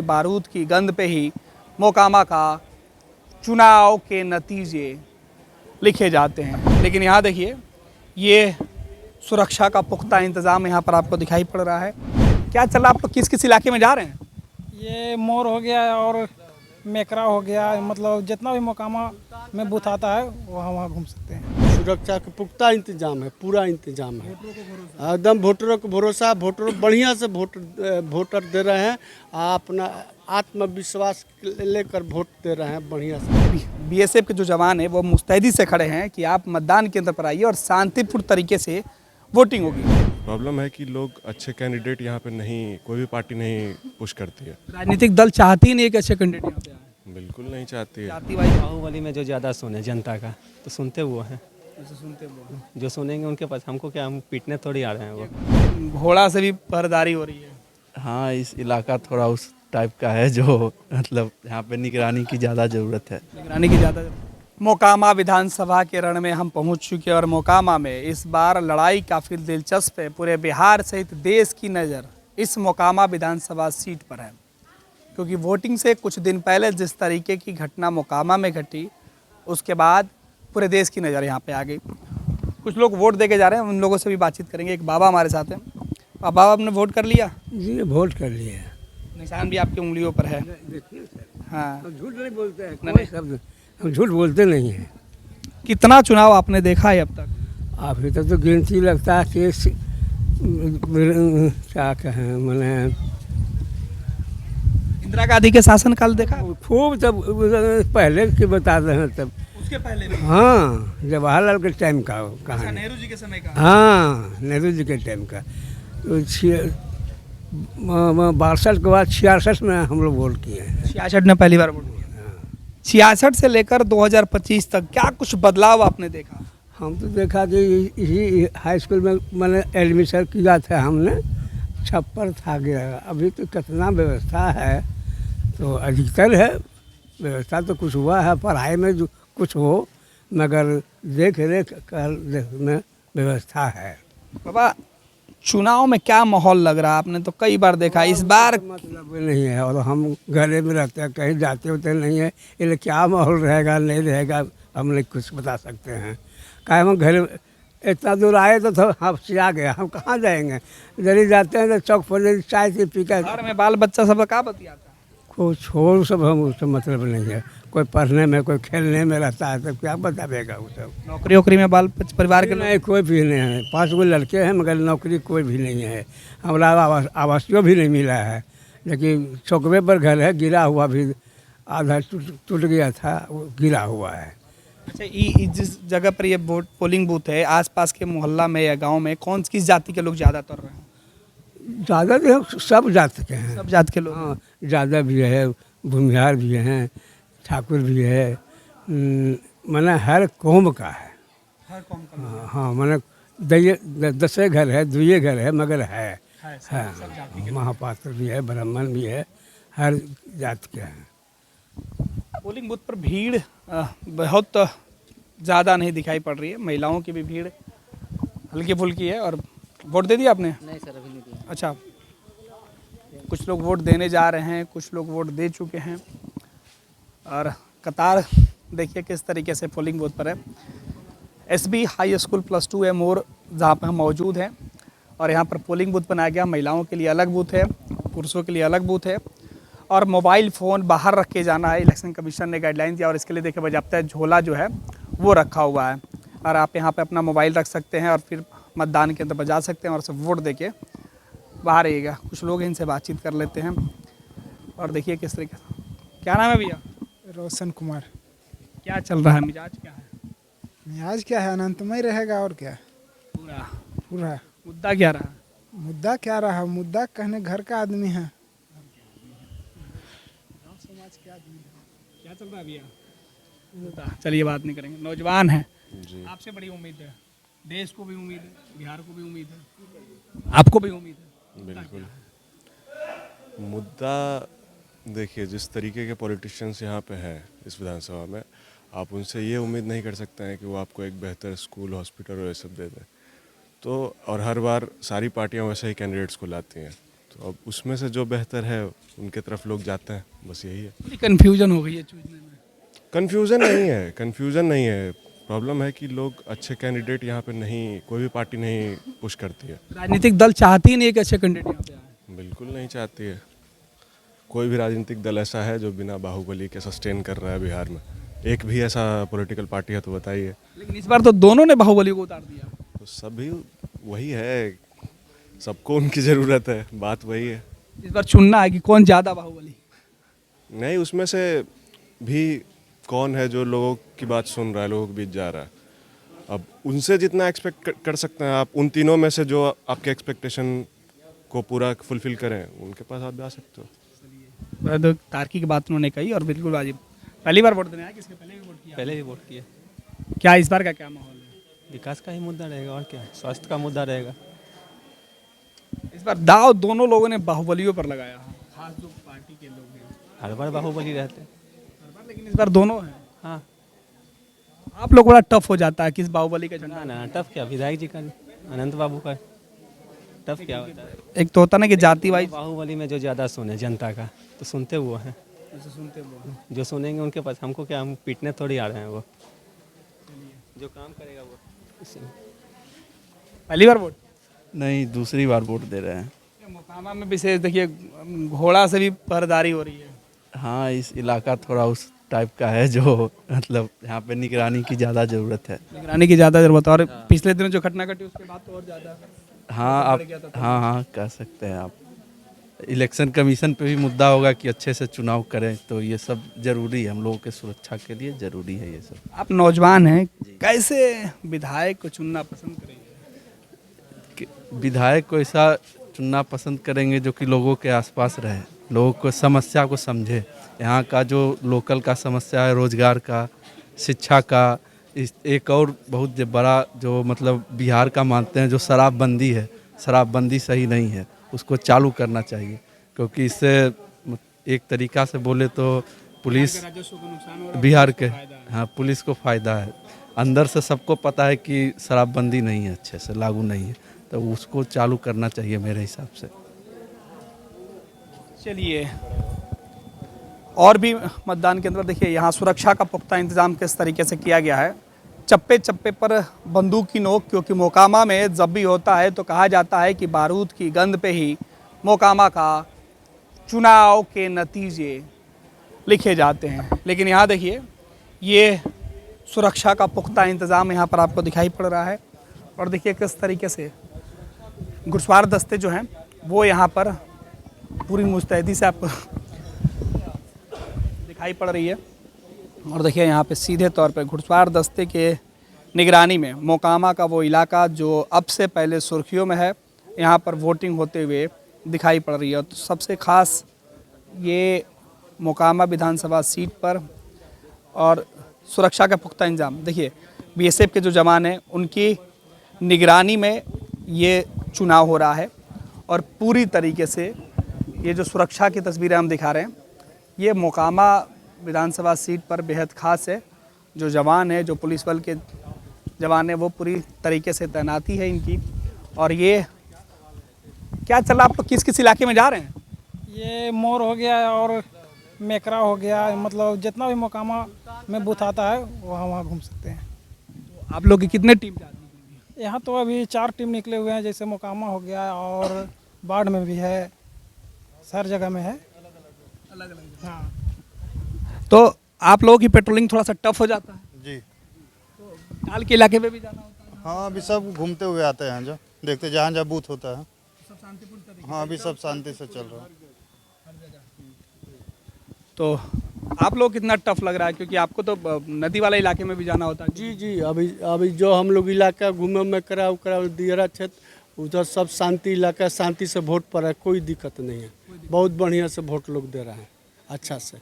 बारूद की गंध पे ही मोकामा का चुनाव के नतीजे लिखे जाते हैं। लेकिन यहाँ देखिए, ये सुरक्षा का पुख्ता इंतज़ाम यहाँ पर आपको दिखाई पड़ रहा है। क्या चल रहा है? आप लोग किस किस इलाके में जा रहे हैं? ये मोर हो गया और मेकरा हो गया, मतलब जितना भी मोकामा में बूथ आता है वहाँ वहाँ घूम सकते हैं। सुरक्षा का पुख्ता इंतजाम है, पूरा इंतजाम है, एकदम वोटरों को भरोसा, वोटर बढ़िया से वोटर दे रहे हैं, अपना आत्मविश्वास लेकर वोट दे रहे हैं बढ़िया से। बीएसएफ के जो जवान हैं वो मुस्तैदी से खड़े हैं कि आप मतदान केंद्र पर आइए और शांतिपूर्ण तरीके से वोटिंग होगी। प्रॉब्लम है कि लोग अच्छे कैंडिडेट यहाँ पे नहीं, कोई भी पार्टी नहीं पुश करती है। राजनीतिक दल चाहती ही नहीं है कि अच्छे कैंडिडेट यहाँ पे आए। बिल्कुल नहीं चाहती है। जातिवादी बाहुबली में जो ज़्यादा सुने जनता का तो सुनते वो हैं, सुनते वो जो सुनेंगे उनके पास, हमको क्या, हम पीटने थोड़ी आ रहे हैं वो। घोड़ा से भी पहरेदारी हो रही है। हाँ, इस इलाका थोड़ा उस टाइप का है जो मतलब यहाँ पे निगरानी की ज़्यादा ज़रूरत है। निगरानी की ज़्यादा। मोकामा विधानसभा के रण में हम पहुंच चुके हैं और मोकामा में इस बार लड़ाई काफ़ी दिलचस्प है। पूरे बिहार सहित देश की नज़र इस मोकामा विधानसभा सीट पर है, क्योंकि वोटिंग से कुछ दिन पहले जिस तरीके की घटना मोकामा में घटी, उसके बाद पूरे देश की नज़र यहाँ पे आ गई। कुछ लोग वोट दे के जा रहे हैं, उन लोगों से भी बातचीत करेंगे। एक बाबा हमारे साथ हैं। बाबा, आपने वोट कर लिया? जी, वोट कर लिया। निशान भी आपकी उंगलियों पर है। हाँ, हम झूठ नहीं बोलते हैं, कोई शब्द हम झूठ बोलते नहीं हैं। कितना चुनाव आपने देखा है अब तक? अभी तक तो गिनती लगता है कि क्या कहें, मैंने इंदिरा गांधी के शासनकाल देखा? खूब तब पहले के बता रहे हैं तब। उसके पहले भी? हाँ, जवाहरलाल के टाइम का कहानी। नेहरू जी के समय का? हाँ, नेहरू जी के टाइम का। तो 62 के बाद 66 में हम लोग वोट किए हैं। 66 में पहली बार वोट किया। 66 से लेकर 2025 तक क्या कुछ बदलाव आपने देखा? हम तो देखा कि इसी हाई स्कूल में मैंने एडमिशन किया था हमने, छप्पर था गया। अभी तो कितना व्यवस्था है, तो अधिकतर है व्यवस्था, तो कुछ हुआ है पढ़ाई में जो कुछ हो, मगर देख रेख कर देखने व्यवस्था है। बाबा, चुनाव में क्या माहौल लग रहा है? आपने तो कई बार देखा, इस बार मतलब नहीं है, और हम घरे में रहते हैं, कहीं जाते होते नहीं है, इसलिए क्या माहौल रहेगा नहीं रहेगा हम नहीं कुछ बता सकते हैं। क्या हम घर इतना दूर आए तो हम आ गया, हम कहाँ जाएंगे? जल्दी जाते हैं तो चौक पर चाय से पी कर। घर में बाल बच्चा सब का बतियाता है? कोई छोड़ सब, हम उससे मतलब नहीं है। कोई पढ़ने में, कोई खेलने में रहता है, तो क्या बताएगा वो सब। नौकरी वोकरी में बाल परिवार के नहीं, कोई भी नहीं है। 5 गो लड़के हैं, मगर नौकरी कोई भी नहीं है। हमारा आवासीय भी नहीं मिला है, लेकिन चौकवे पर घर है, गिरा हुआ भी आधा टूट गया था, वो गिरा हुआ है। अच्छा, जिस जगह पर ये वोट पोलिंग बूथ है, आसपास के मोहल्ला में या गांव में कौन किस जाति के लोग ज़्यादातर रहे हैं? ज़्यादा तो सब जात के हैं। सब जात के लोग? हाँ, ज़्यादा भी है, भूमिहार भी हैं, ठाकुर भी है, माने हर कौम का है। हर कौम का? हाँ, माने 10 घर है, 2 घर है, मगर है। हाँ, महापात्र भी है, ब्राह्मण भी है, हर जात के हैं। पोलिंग बूथ पर भीड़ बहुत ज़्यादा नहीं दिखाई पड़ रही है। महिलाओं की भी भीड़ हल्की फुल्की है। और वोट दे दिया आपने? नहीं सर, अभी नहीं दिया। अच्छा, कुछ लोग वोट देने जा रहे हैं, कुछ लोग वोट दे चुके हैं। और कतार देखिए किस तरीके से पोलिंग बूथ पर है। एसबी हाई स्कूल +2 है मोर, जहाँ पर हम मौजूद हैं। और यहाँ पर पोलिंग बूथ बनाया गया। महिलाओं के लिए अलग बूथ है, पुरुषों के लिए अलग बूथ है। और मोबाइल फ़ोन बाहर रख के जाना है, इलेक्शन कमीशन ने गाइडलाइन दिया। और इसके लिए देखिए बाज़ाब्ता झोला जो है वो रखा हुआ है, और आप यहाँ पे अपना मोबाइल रख सकते हैं और फिर मतदान केंद्र पर जा सकते हैं और सब वोट दे के बाहर आइएगा। कुछ लोग इनसे बातचीत कर लेते हैं। और देखिए किस तरीके से। क्या नाम है भैया? रोशन कुमार। क्या चल रहा है? मिजाज क्या है? मियाज क्या है, अनंतमय रहेगा और क्या। पूरा पूरा मुद्दा क्या रहा? मुद्दा क्या रहा, मुद्दा कहने घर का आदमी है। क्या चल रहा है भैया? चलिए बात नहीं करेंगे। नौजवान है, आपसे बड़ी उम्मीद है, देश को भी उम्मीद है, बिहार को भी उम्मीद है, आपको भी उम्मीद है। बिल्कुल। मुद्दा देखिए, जिस तरीके के पॉलिटिशियंस यहाँ पे हैं इस विधानसभा में, आप उनसे ये उम्मीद नहीं कर सकते हैं कि वो आपको एक बेहतर स्कूल, हॉस्पिटल और ये सब दे दें। तो और हर बार सारी पार्टियाँ वैसे ही कैंडिडेट्स को लाती हैं। तो अब उसमें से जो बेहतर है उनके तरफ लोग जाते हैं, बस यही है। कन्फ्यूजन हो गई है चूजने में। कन्फ्यूज़न नहीं है। प्रॉब्लम है कि लोग अच्छे कैंडिडेट यहाँ पे नहीं, कोई भी पार्टी नहीं पुश करती है। राजनीतिक दल चाहती ही नहीं है कि अच्छे कैंडिडेट यहाँ पे आए। बिल्कुल नहीं चाहती है। कोई भी राजनीतिक दल ऐसा है जो बिना बाहुबली के सस्टेन कर रहा है बिहार में? एक भी ऐसा पॉलिटिकल पार्टी है तो बताइए। लेकिन इस बार तो दोनों ने बाहुबली को उतार दिया। तो सभी वही है, सबको उनकी ज़रूरत है, बात वही है। इस बार चुनना है कि कौन ज़्यादा बाहुबली। नहीं, उसमें से भी कौन है जो लोगों की बात सुन रहा है, लोगों के बीच जा रहा है। अब उनसे जितना एक्सपेक्ट कर सकते हैं आप, उन तीनों में से जो आपके एक्सपेक्टेशन को पूरा फुलफिल करें, उनके पास आप जा सकते हो। तो तार्किक बात उन्होंने कही और बिल्कुल वाजिब। पहली बार वोट देने आए, किसके पहले भी वोट किया? पहले भी वोट किए। क्या इस बार का क्या माहौल है? विकास का ही मुद्दा रहेगा और क्या, स्वास्थ्य का मुद्दा रहेगा। इस बार दाव दोनों लोगों ने बाहुबलियों पर लगाया है, खास जो पार्टी के लोग हैं। हर बार बाहुबली रहते। हर बार, लेकिन इस बार दोनों हैं। हाँ आप लोग बड़ा टफ हो जाता है किस बाहुबली का झंडा। ना टफ क्या, विधायक जी का अनंत बाबू का टफ क्या होता है। एक तो होता ना कि जाति वाइज बाहुबली में जो ज़्यादा सुने जनता का, तो सुनते वो हैं। सुनते वो जो सुनेंगे उनके पास, हमको क्या, हम पीटने थोड़ी आ रहे हैं। वो जो काम करेगा वो इससे। पहली बार वोट नहीं, दूसरी बार वोट दे रहे हैं। मोकामा में विशेष देखिए घोड़ा से भी पहरेदारी हो रही है। हाँ, इस इलाका थोड़ा उस टाइप का है जो मतलब यहाँ पे निगरानी की ज़्यादा ज़रूरत है। निगरानी की ज़्यादा जरूरत है और पिछले दिनों जो घटना घटी उसके बाद तो और ज़्यादा। हाँ आप, हाँ कह सकते हैं आप। इलेक्शन कमीशन पे भी मुद्दा होगा कि अच्छे से चुनाव करें, तो ये सब ज़रूरी है, हम लोगों के सुरक्षा के लिए ज़रूरी है ये सब। आप नौजवान हैं, कैसे विधायक को चुनना पसंद करेंगे? विधायक को ऐसा चुनना पसंद करेंगे जो कि लोगों के आसपास रहे, लोगों को समस्या को समझे। यहाँ का जो लोकल का समस्या है, रोजगार का, शिक्षा का, इस एक और बहुत बड़ा जो मतलब बिहार का मानते हैं जो शराबबंदी है, शराबबंदी सही नहीं है, उसको चालू करना चाहिए। क्योंकि इससे एक तरीक़ा से बोले तो पुलिस, बिहार के, हाँ पुलिस को फ़ायदा है। अंदर से सबको पता है कि शराबबंदी नहीं है, अच्छे से लागू नहीं है, तो उसको चालू करना चाहिए मेरे हिसाब से। चलिए, और भी मतदान केंद्र देखिए, यहाँ सुरक्षा का पुख्ता इंतजाम किस तरीके से किया गया है। चप्पे चप्पे पर बंदूक की नोक, क्योंकि मोकामा में जब भी होता है तो कहा जाता है कि बारूद की गंध पे ही मोकामा का चुनाव के नतीजे लिखे जाते हैं। लेकिन यहाँ देखिए, ये सुरक्षा का पुख्ता इंतज़ाम यहाँ पर आपको दिखाई पड़ रहा है। और देखिए किस तरीके से घुड़सवार दस्ते जो हैं वो यहाँ पर पूरी मुस्तैदी से आपको दिखाई पड़ रही है। और देखिए यहाँ पे सीधे तौर पे घुड़सवार दस्ते के निगरानी में मोकामा का वो इलाका जो अब से पहले सुर्खियों में है, यहाँ पर वोटिंग होते हुए दिखाई पड़ रही है। तो सबसे ख़ास ये मोकामा विधानसभा सीट पर और सुरक्षा का पुख्ता इंतजाम देखिए, बीएसएफ के जो जवान हैं उनकी निगरानी में ये चुनाव हो रहा है। और पूरी तरीके से ये जो सुरक्षा की तस्वीरें हम दिखा रहे हैं, ये मोकामा विधानसभा सीट पर बेहद ख़ास है। जो जवान है, जो पुलिस बल के जवान हैं, वो पूरी तरीके से तैनाती है इनकी। और ये क्या चल रहा, आप किस किस इलाके में जा रहे हैं? ये मोर हो गया और मेकरा हो गया, मतलब जितना भी मोकामा में बूथ आता है वहाँ घूम सकते हैं। तो आप लोग की कितने टीम जाती हैं? यहाँ तो अभी 4 टीम निकले हुए हैं, जैसे मोकामा हो गया और बाढ़ में भी है, हर जगह में है अलग अलग। हाँ। तो आप लोगों की पेट्रोलिंग थोड़ा सा टफ हो जाता है? जी तो काल के इलाके में भी जाना होता है? हाँ, अभी सब घूमते हुए आते हैं, जो देखते जहाँ जहाँ बूथ होता है। सब शांतिपूर्ण तरीके। हाँ, अभी सब शांति से चल रहा है। तो आप लोग कितना टफ लग रहा है, क्योंकि आपको तो नदी वाले इलाके में भी जाना होता है? जी जी, अभी जो हम लोग इलाका घूमे में करा दियरा क्षेत्र, उधर सब शांति इलाका, शांति से वोट पड़ा है, कोई दिक्कत नहीं है। बहुत बढ़िया से वोट लोग दे रहे हैं, अच्छा से।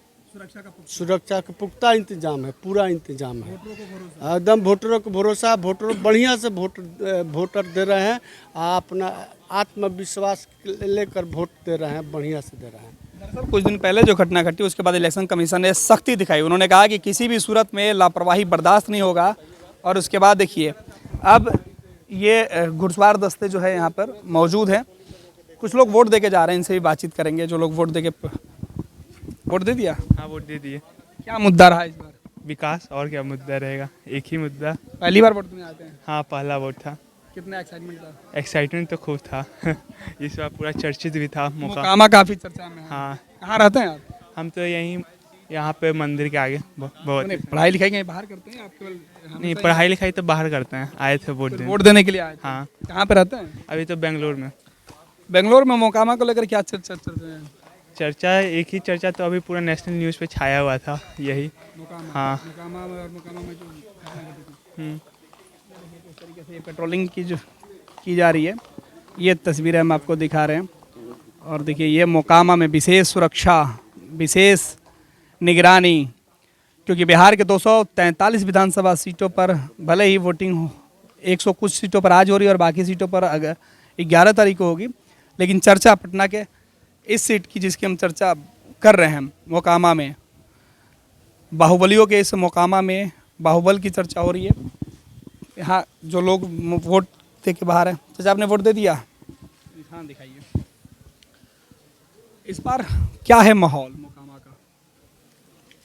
सुरक्षा का पुख्ता इंतजाम है, पूरा इंतजाम है, एकदम वोटरों को भरोसा, वोटर बढ़िया से वोटर दे रहे हैं, अपना आत्मविश्वास लेकर वोट दे रहे हैं, बढ़िया से दे रहे हैं। दरअसल कुछ दिन पहले जो घटना घटी उसके बाद इलेक्शन कमीशन ने सख्ती दिखाई। उन्होंने कहा कि किसी भी सूरत में लापरवाही बर्दाश्त नहीं होगा। और उसके बाद देखिए, अब ये घुड़सवार दस्ते जो है यहाँ पर मौजूद हैं कुछ लोग वोट दे के जा रहे हैं, इनसे भी बातचीत करेंगे। जो लोग वोट दे के वोट दे दिया, हाँ वोट दे दिए। क्या मुद्दा रहा इस बार? विकास, और क्या मुद्दा रहेगा, एक ही मुद्दा। पहली बार वोट देने आते हैं, हाँ पहला वोट था। कितना एक्साइटमेंट था? एक्साइटमेंट तो खूब था। इस बार पूरा चर्चित भी था मौका। मोकामा काफी चर्चा में है। हाँ कहाँ रहते हैं आप? हम तो यहाँ पे मंदिर के आगे बहुत नहीं, पढ़ाई लिखाई कहीं बाहर करते हैं आप? केवल नहीं, पढ़ाई लिखाई तो बाहर करते हैं, आए थे वोट देने। वोट देने के लिए आए थे? हाँ कहाँ पे रहते हैं? अभी तो बेंगलोर में। बेंगलोर में मोकामा को लेकर क्या चर्चा चल रही है? चर्चा, एक ही चर्चा तो अभी पूरा नेशनल न्यूज़ पे छाया हुआ था, यही। मोकामा, हाँ। मोकामा में और मोकामा में जो घटना घटी थी, हम्म। इस तरीके से ये पेट्रोलिंग की जा रही है। ये तस्वीरें हम आपको दिखा रहे हैं। और देखिए ये मोकामा में विशेष सुरक्षा, विशेष निगरानी, क्योंकि बिहार के 243 विधानसभा सीटों पर भले ही वोटिंग हो, 100 कुछ सीटों पर आज हो रही है और बाकी सीटों पर अगर 11 तारीख को होगी, लेकिन चर्चा पटना के इस सीट की जिसकी हम चर्चा कर रहे हैं, मोकामा में, बाहुबलियों के इस मोकामा में बाहुबल की चर्चा हो रही है। यहाँ जो लोग वोट दे के बाहर हैं, चाचा आपने वोट दे दिया? हाँ दिखाइए। इस बार क्या है माहौल मोकामा का?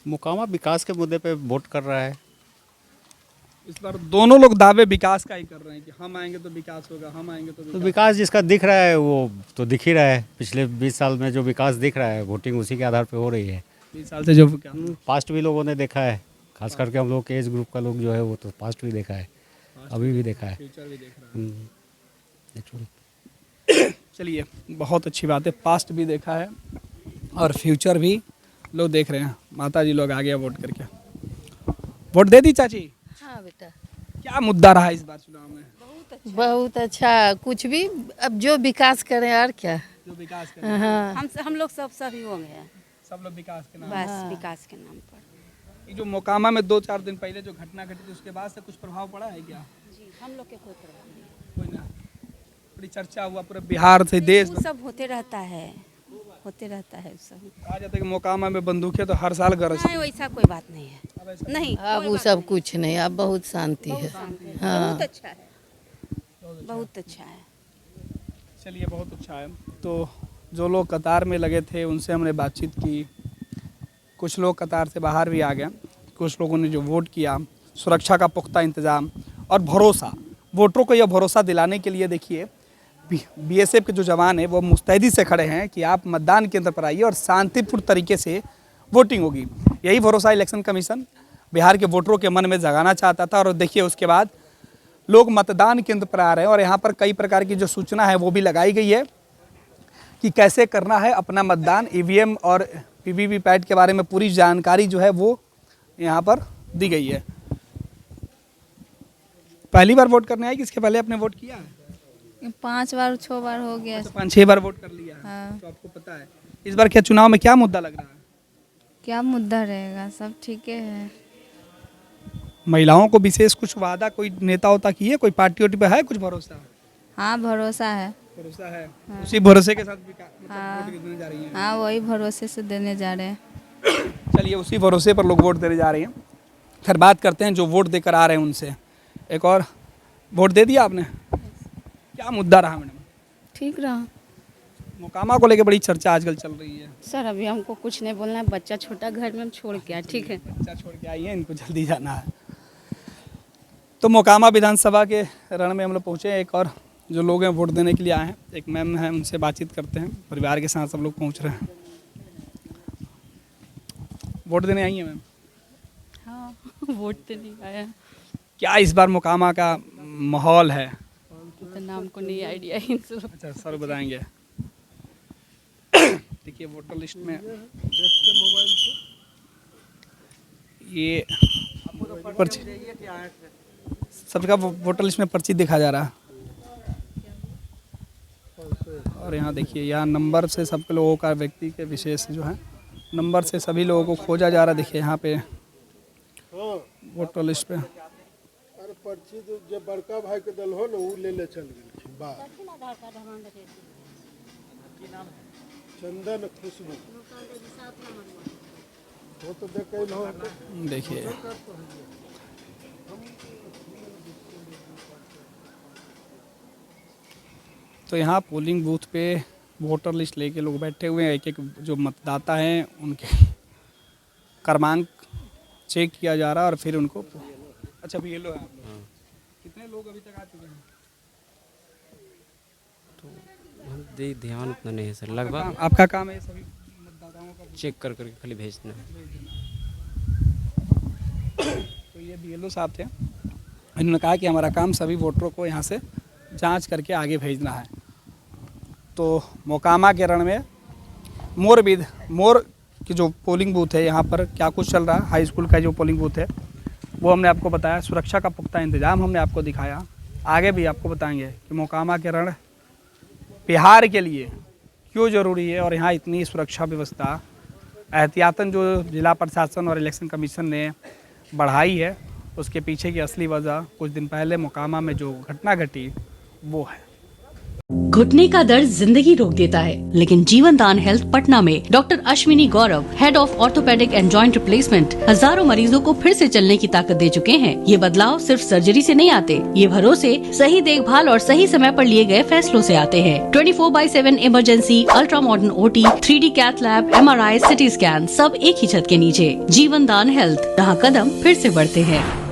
मोकामा विकास के मुद्दे पे वोट कर रहा है। इस बार दोनों लोग दावे विकास का ही कर रहे हैं कि हम आएंगे तो विकास होगा, हम आएंगे तो तो विकास जिसका दिख रहा है वो तो दिख ही रहा है। पिछले 20 साल में जो विकास दिख रहा है, वोटिंग उसी के आधार पे हो रही है। 20 साल से जो पास्ट भी लोगों ने देखा है, खास करके हम लोग के एज ग्रुप का लोग जो है वो तो पास्ट भी देखा है, अभी भी देखा है। फ्यूचर भी देख रहा है। एक्चुअली चलिए, बहुत अच्छी बात है, पास्ट भी देखा है और फ्यूचर भी लोग देख रहे हैं। माता जी लोग आ गया वोट करके। वोट दे दी चाची? हाँ बेटा। क्या मुद्दा रहा इस बार चुनाव में? बहुत अच्छा, कुछ भी अब जो विकास करें और क्या। जो विकास कर हाँ हम लोग सब सहयोग है, सब लोग विकास के नाम बस विकास के नाम पर। ये जो मोकामा में 2-4 दिन पहले जो घटना घटी थी, उसके बाद से कुछ प्रभाव पड़ा है क्या? जी, हम लोग के कोई प्रभाव नहीं। कोई ना, बड़ी चर्चा हुआ पूरे बिहार से, देश वो सब होते रहता है, होते रहता है सब। कहा जाता है कि मोकामा में बंदूकें तो हर साल गरजती नहीं, हैं। वैसा कोई बात नहीं है, नहीं। अब वो सब कुछ नहीं, अब बहुत शांति है। हाँ बहुत अच्छा है, बहुत अच्छा है। चलिए, बहुत अच्छा है। तो जो लोग कतार में लगे थे उनसे हमने बातचीत की। कुछ लोग कतार से बाहर भी आ गए। कुछ लोगों ने जो वोट किया, सुरक्षा का पुख्ता इंतज़ाम और भरोसा, वोटरों को यह भरोसा दिलाने के लिए देखिए बीएसएफ के जो जवान हैं वो मुस्तैदी से खड़े हैं कि आप मतदान केंद्र पर आइए और शांतिपूर्ण तरीके से वोटिंग होगी। यही भरोसा इलेक्शन कमीशन बिहार के वोटरों के मन में जगाना चाहता था। और देखिए उसके बाद लोग मतदान केंद्र पर आ रहे हैं और यहाँ पर कई प्रकार की जो सूचना है वो भी लगाई गई है कि कैसे करना है अपना मतदान। ईवीएम और वीवीपैट के बारे में पूरी जानकारी जो है वो यहाँ पर दी गई है। पहली बार वोट करने आई कि इसके पहले आपने वोट किया है? 5 बार 6 बार हो गया। 5-6 बार वोट कर लिया है। हाँ। तो आपको पता है इस बार क्या चुनाव में क्या मुद्दा लग रहा है? क्या मुद्दा रहेगा, सब ठीक है। महिलाओं को विशेष कुछ वादा कोई नेता होता किए, कोई पार्टी वार्टी पे है कुछ भरोसा? हाँ भरोसा है। भरोसा है। हाँ। उसी भरोसे के साथ हाँ। वोट देने जा रही हैं। हाँ वही भरोसे से देने जा रहे हैं। चलिए, उसी भरोसे पर लोग वोट देने जा रहे हैं। खैर, बात करते हैं जो वोट देकर आ रहे हैं उनसे। एक और वोट दे दिया आपने? क्या मुद्दा रहा मैडम? ठीक रहा। मोकामा को लेकर बड़ी चर्चा आजकल चल रही है। सर अभी हमको कुछ नहीं बोलना है, बच्चा छोटा घर में हम छोड़ के आए, ठीक है? बच्चा छोड़ के आई है, इनको जल्दी जाना है। तो मोकामा विधानसभा के रण में हम लोग पहुँचे। एक और जो लोग हैं वोट देने के लिए आए हैं, एक मैम है, उनसे बातचीत करते हैं। परिवार के साथ सब लोग पहुँच रहे हैं। वोट देने आई हैं मैम? हाँ वोट तो नहीं आया। क्या इस बार मोकामा का माहौल है? तो नाम को नहीं आइडिया है। अच्छा, सर बताएंगे। देखिए वोटर लिस्ट में ये पर्ची, सबका वोटर लिस्ट में पर्ची दिखा जा रहा है। और यहाँ देखिए, यहाँ नंबर से सब लोगों का, व्यक्ति के विशेष जो है नंबर से सभी लोगों को खोजा जा रहा है। देखिए यहाँ पे वोटर लिस्ट पे पर्ची जो बड़का भाई के दल हो ना वो ले ले चल गए बात। चंदन खुशबू वो तो देखिए तो यहाँ पोलिंग बूथ पे वोटर लिस्ट लेके लोग बैठे हुए हैं। एक एक जो मतदाता हैं उनके क्रमांक चेक किया जा रहा है और फिर उनको अच्छा भी ये लो है आप लोग। कितने लोग अभी तक आ चुके हैं? ध्यान उतना नहीं है सर, लगभग आपका काम है सभी मतदाताओं का चेक कर करके खाली भेजना। तो ये BLO साहब थे, इन्होंने कहा कि हमारा काम सभी वोटरों को यहाँ से जांच करके आगे भेजना है। तो मोकामा के रण में मोर की जो पोलिंग बूथ है यहाँ पर क्या कुछ चल रहा है, हाई स्कूल का जो पोलिंग बूथ है वो हमने आपको बताया, सुरक्षा का पुख्ता इंतजाम हमने आपको दिखाया। आगे भी आपको बताएंगे कि मोकामा के रण बिहार के लिए क्यों ज़रूरी है और यहाँ इतनी सुरक्षा व्यवस्था एहतियातन जो जिला प्रशासन और इलेक्शन कमीशन ने बढ़ाई है, उसके पीछे की असली वजह कुछ दिन पहले मोकामा में जो घटना घटी वो है। घुटने का दर्द जिंदगी रोक देता है, लेकिन जीवन दान हेल्थ पटना में doctor Ashwini Gaurav, head of orthopaedic and joint replacement, हजारों मरीजों को फिर से चलने की ताकत दे चुके हैं। ये बदलाव सिर्फ सर्जरी से नहीं आते, ये भरोसे, सही देखभाल और सही समय पर लिए गए फैसलों से आते हैं। 24/7 emergency, ultra modern OT, 3D cath lab, MRI, CT scan, सब एक ही छत के नीचे। जीवन दान हेल्थ, जहाँ कदम फिर से बढ़ते हैं।